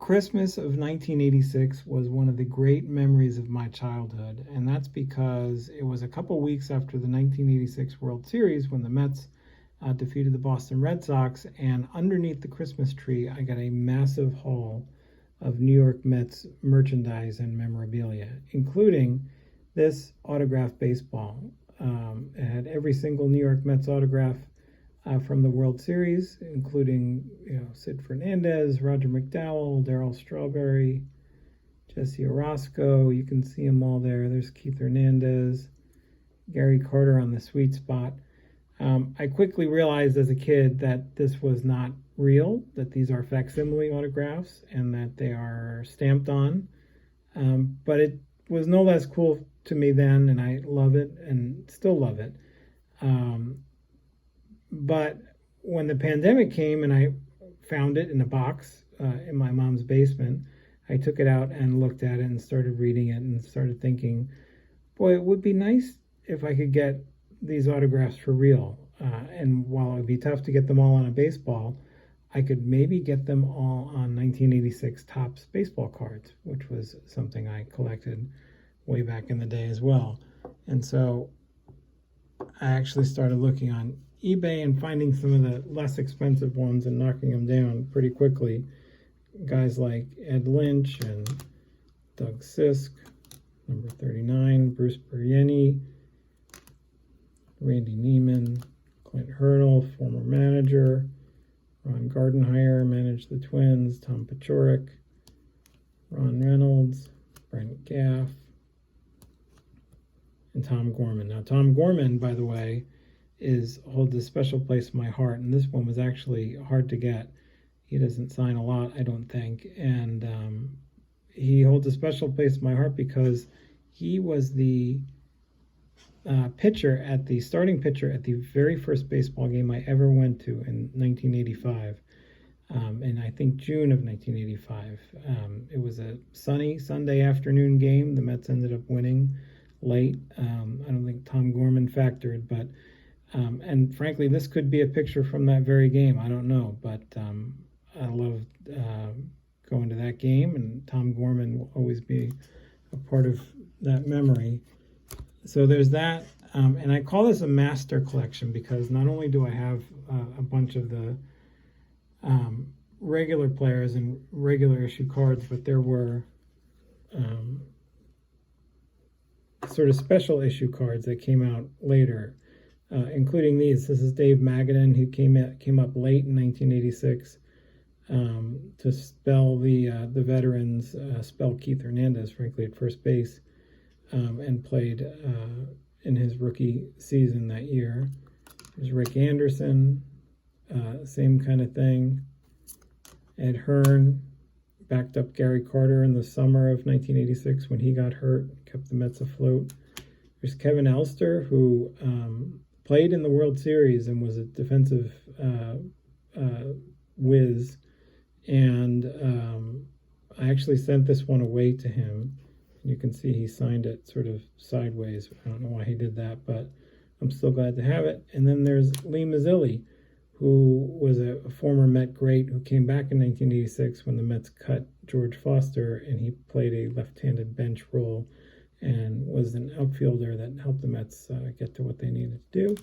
Christmas of 1986 was one of the great memories of my childhood, and that's because it was a couple weeks after the 1986 World Series when the Mets defeated the Boston Red Sox, and underneath the Christmas tree, I got a massive haul of New York Mets merchandise and memorabilia, including this autographed baseball. It had every single New York Mets autograph from the World Series, including Sid Fernandez, Roger McDowell, Darryl Strawberry, Jesse Orosco. You can see them all there. There's Keith Hernandez, Gary Carter on the sweet spot. I quickly realized as a kid that this was not real, that these are facsimile autographs and that they are stamped on. But it was no less cool to me then, and I love it and still love it. But when the pandemic came and I found it in a box in my mom's basement, I took it out and looked at it and started reading it and started thinking, boy, it would be nice if I could get these autographs for real. And while it would be tough to get them all on a baseball, I could maybe get them all on 1986 Topps baseball cards, which was something I collected way back in the day as well. And so I actually started looking on eBay and finding some of the less expensive ones and knocking them down pretty quickly. Guys like Ed Lynch and Doug Sisk, number 39, Bruce Burieni, Randy Neiman, Clint Hurdle, former manager, Ron Gardenhire, managed the Twins, Tom Paciorek, Ron Reynolds, Brent Gaff, and Tom Gorman. Now, Tom Gorman, by the way, holds a special place in my heart, and this one was actually hard to get. He doesn't sign a lot, I don't think, and he holds a special place in my heart because he was the starting pitcher at the very first baseball game I ever went to in 1985, and I think June of 1985. It was a sunny Sunday afternoon game. The Mets ended up winning late. I don't think Tom Gorman factored, but and frankly, this could be a picture from that very game. I don't know, but I loved going to that game, and Tom Gorman will always be a part of that memory. So there's that, and I call this a master collection because not only do I have a bunch of the regular players and regular issue cards, but there were sort of special issue cards that came out later, including these. This is Dave Magadan, who came up late in 1986 to spell the veterans, spell Keith Hernandez, frankly, at first base, and played in his rookie season that year. There's Rick Anderson, same kind of thing. Ed Hearn backed up Gary Carter in the summer of 1986 when he got hurt, kept the Mets afloat. There's Kevin Elster, who played in the World Series and was a defensive whiz. And I actually sent this one away to him. You can see he signed it sort of sideways. I don't know why he did that, but I'm still glad to have it. And then there's Lee Mazzilli, who was a former Met great who came back in 1986 when the Mets cut George Foster, and he played a left-handed bench role and was an outfielder that helped the Mets get to what they needed to do.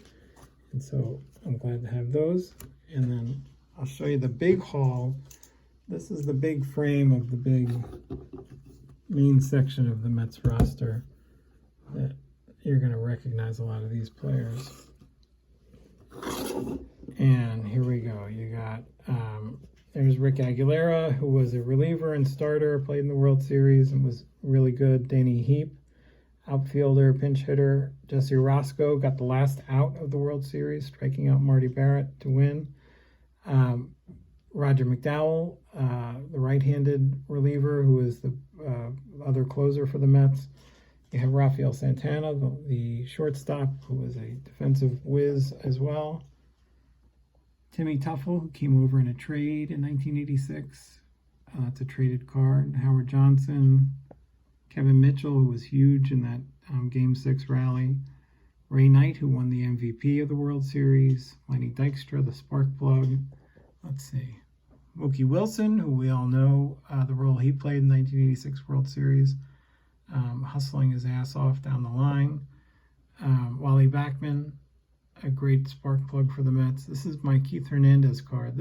And so I'm glad to have those. And then I'll show you the big haul. This is the big frame of the big main section of the Mets roster that you're going to recognize a lot of these players. And here we go. You got, there's Rick Aguilera, who was a reliever and starter, played in the World Series and was really good. Danny Heap, outfielder, pinch hitter. Jesse Orosco got the last out of the World Series, striking out Marty Barrett to win. Roger McDowell, the right-handed reliever who is the other closer for the Mets. You have Rafael Santana, the shortstop, who was a defensive whiz as well. Timmy Tuffle, who came over in a trade in 1986. It's a traded card. Howard Johnson. Kevin Mitchell, who was huge in that Game 6 rally. Ray Knight, who won the MVP of the World Series. Lenny Dykstra, the spark plug. Let's see. Mookie Wilson, who we all know the role he played in the 1986 World Series, hustling his ass off down the line. Wally Backman, a great spark plug for the Mets. This is my Keith Hernandez card.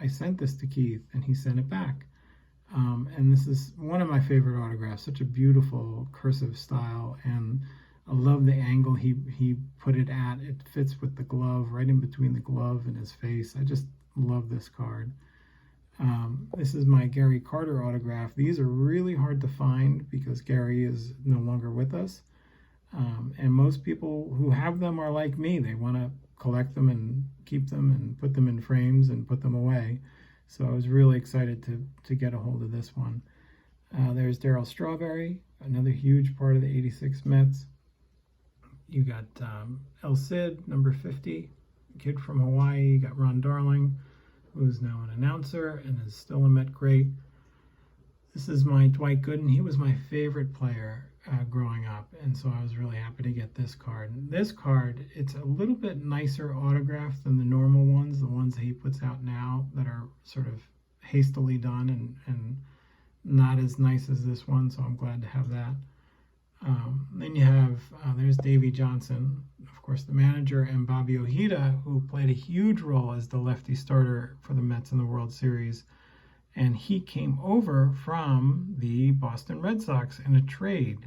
I sent this to Keith, and he sent it back. And this is one of my favorite autographs. Such a beautiful cursive style, and I love the angle he put it at. It fits with the glove, right in between the glove and his face. I just love this card. This is my Gary Carter autograph. These are really hard to find because Gary is no longer with us. And most people who have them are like me. They want to collect them and keep them and put them in frames and put them away. So I was really excited to get a hold of this one. There's Darryl Strawberry, another huge part of the 86 Mets. You got El Cid, number 50, kid from Hawaii. You got Ron Darling, who's now an announcer and is still a Met great. This is my Dwight Gooden. He was my favorite player growing up, and so I was really happy to get this card. This card, it's a little bit nicer autograph than the normal ones, the ones that he puts out now that are sort of hastily done and not as nice as this one, so I'm glad to have that. Then you have, there's Davey Johnson, of course, the manager, and Bobby Ojeda, who played a huge role as the lefty starter for the Mets in the World Series. And he came over from the Boston Red Sox in a trade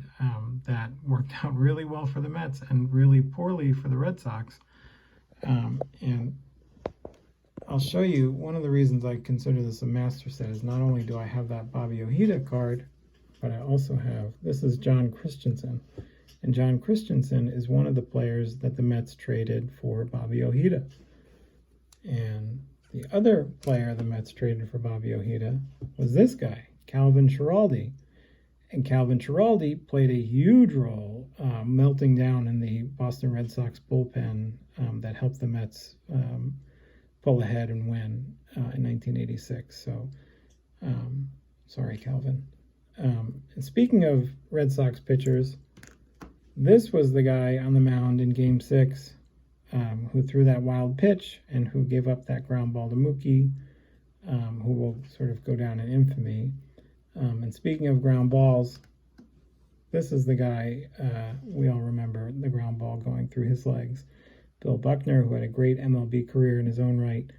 that worked out really well for the Mets and really poorly for the Red Sox. And I'll show you one of the reasons I consider this a master set is not only do I have that Bobby Ojeda card, but I also have, this is John Christensen. And John Christensen is one of the players that the Mets traded for Bobby Ojeda. And the other player the Mets traded for Bobby Ojeda was this guy, Calvin Schiraldi. And Calvin Schiraldi played a huge role melting down in the Boston Red Sox bullpen that helped the Mets pull ahead and win in 1986. So, sorry, Calvin. And speaking of Red Sox pitchers, this was the guy on the mound in Game 6 who threw that wild pitch and who gave up that ground ball to Mookie, who will sort of go down in infamy. And speaking of ground balls, this is the guy we all remember, the ground ball going through his legs. Bill Buckner, who had a great MLB career in his own right.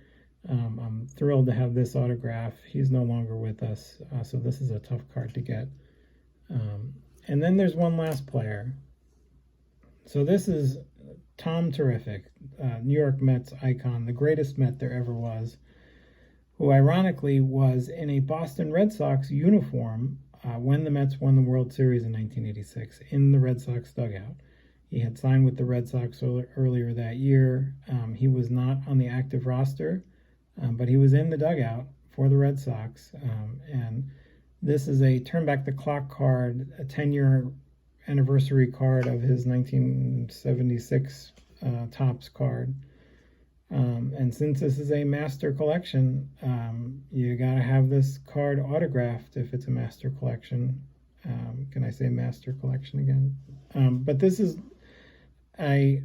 I'm thrilled to have this autograph. He's no longer with us, so this is a tough card to get. And then there's one last player. So this is Tom Terrific, New York Mets icon, the greatest Met there ever was, who ironically was in a Boston Red Sox uniform when the Mets won the World Series in 1986 in the Red Sox dugout. He had signed with the Red Sox earlier that year. He was not on the active roster, but he was in the dugout for the Red Sox. And this is a turn back the clock card, a 10-year anniversary card of his 1976 Topps card. And since this is a master collection, you gotta have this card autographed if it's a master collection. Can I say master collection again? But this is, I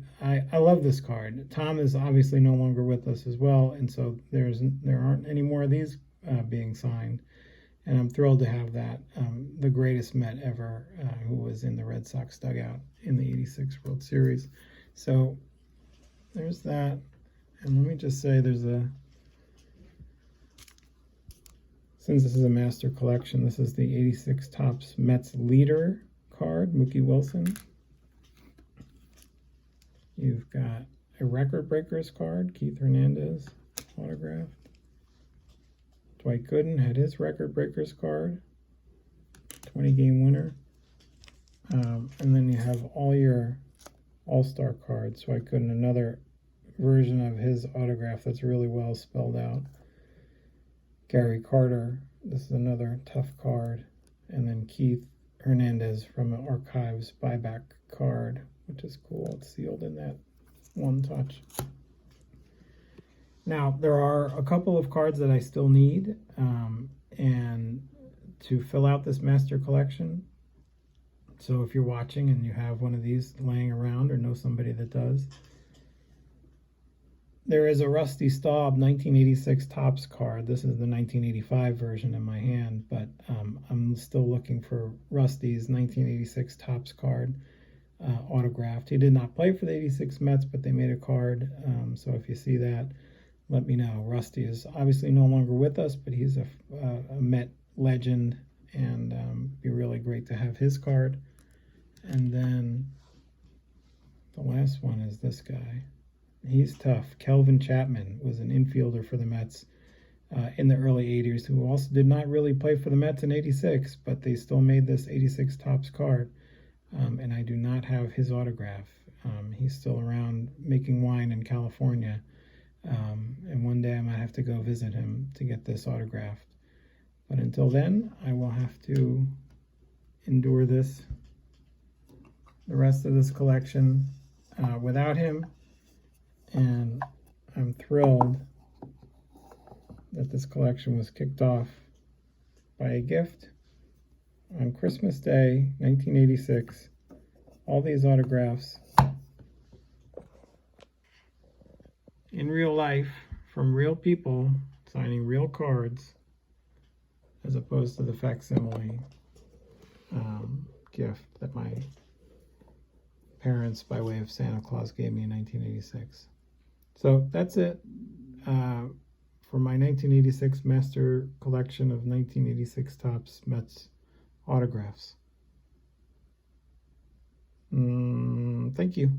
love this card. Tom is obviously no longer with us as well, and so there aren't any more of these being signed. And I'm thrilled to have that, the greatest Met ever, who was in the Red Sox dugout in the 86 World Series. So there's that. And let me just say since this is a master collection, this is the 86 Topps Mets leader card, Mookie Wilson. You've got a Record Breakers card, Keith Hernandez, autographed. Dwight Gooden had his Record Breakers card, 20-game winner. And then you have all your All-Star cards. Dwight Gooden, another version of his autograph that's really well spelled out. Gary Carter, this is another tough card. And then Keith Hernandez from an Archives buyback card, which is cool. It's sealed in that one touch. Now, there are a couple of cards that I still need and to fill out this master collection. So if you're watching and you have one of these laying around or know somebody that does, there is a Rusty Staub 1986 Topps card. This is the 1985 version in my hand, but I'm still looking for Rusty's 1986 Topps card autographed. He did not play for the 86 Mets, but they made a card. So if you see that, let me know. Rusty is obviously no longer with us, but he's a Met legend, and it'd be really great to have his card. And then the last one is this guy. He's tough. Kelvin Chapman was an infielder for the Mets in the early 80s, who also did not really play for the Mets in 86, but they still made this 86 Topps card. And I do not have his autograph. He's still around making wine in California. And one day I might have to go visit him to get this autographed. But until then, I will have to endure the rest of this collection without him. And I'm thrilled that this collection was kicked off by a gift on Christmas Day, 1986. All these autographs in real life from real people signing real cards, as opposed to the facsimile gift that my parents, by way of Santa Claus, gave me in 1986. So that's it for my 1986 master collection of 1986 Topps Mets autographs. Thank you.